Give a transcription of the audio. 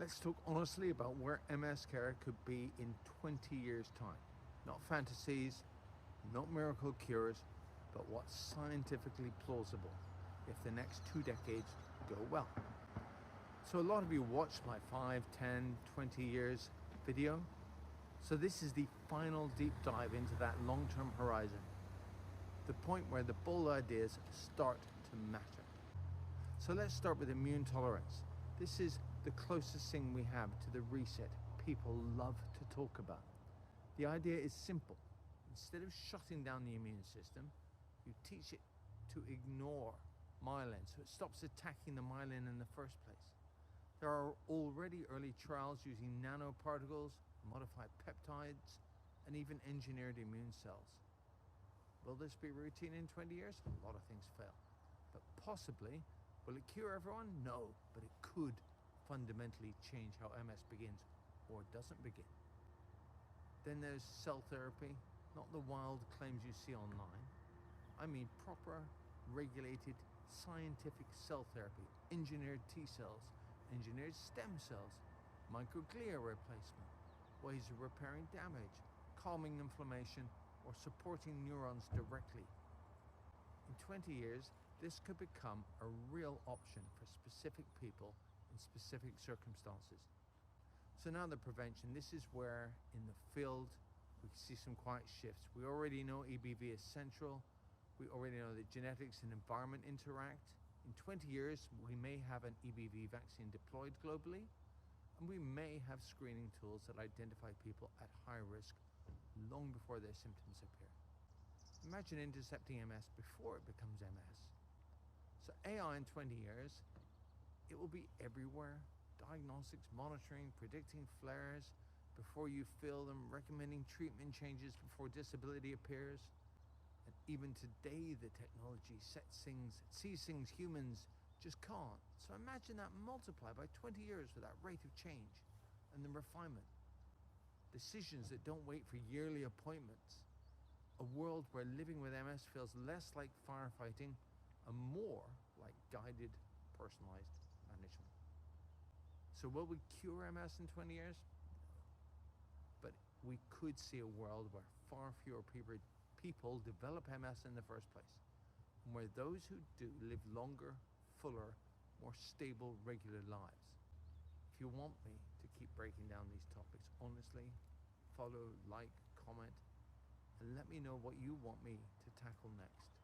Let's talk honestly about where MS care could be in 20 years' time. Not fantasies, not miracle cures, but what's scientifically plausible if the next 2 decades go well. So a lot of you watched my 5, 10, 20 years video. So this is the final deep dive into that long-term horizon, the point where the bold ideas start to matter. So let's start with immune tolerance. This is the closest thing we have to the reset people love to talk about. The idea is simple. Instead of shutting down the immune system, you teach it to ignore myelin, so it stops attacking the myelin in the first place. There are already early trials using nanoparticles, modified peptides, and even engineered immune cells. Will this be routine in 20 years? A lot of things fail. But possibly, will it cure everyone? No, but it could fundamentally change how MS begins or doesn't begin. Then there's cell therapy, not the wild claims you see online. I mean proper, regulated, scientific cell therapy, engineered T cells, engineered stem cells, microglia replacement, ways of repairing damage, calming inflammation, or supporting neurons directly. In 20 years, this could become a real option for specific people in specific circumstances. So now the prevention, this is where in the field we see some quiet shifts. We already know EBV is central. We already know that genetics and environment interact. In 20 years, we may have an EBV vaccine deployed globally, and we may have screening tools that identify people at high risk long before their symptoms appear. Imagine intercepting MS before it becomes MS. So AI in 20 years, it will be everywhere. Diagnostics, monitoring, predicting flares before you feel them, recommending treatment changes before disability appears. And even today, the technology sees things humans just can't. So imagine that multiplied by 20 years with that rate of change and the refinement. Decisions that don't wait for yearly appointments. A world where living with MS feels less like firefighting and more like guided, personalized management. So will we cure MS in 20 years? No. But we could see a world where far fewer people develop MS in the first place, and where those who do live longer, fuller, more stable, regular lives. If you want me to keep breaking down these topics honestly, follow, like, comment, and let me know what you want me to tackle next.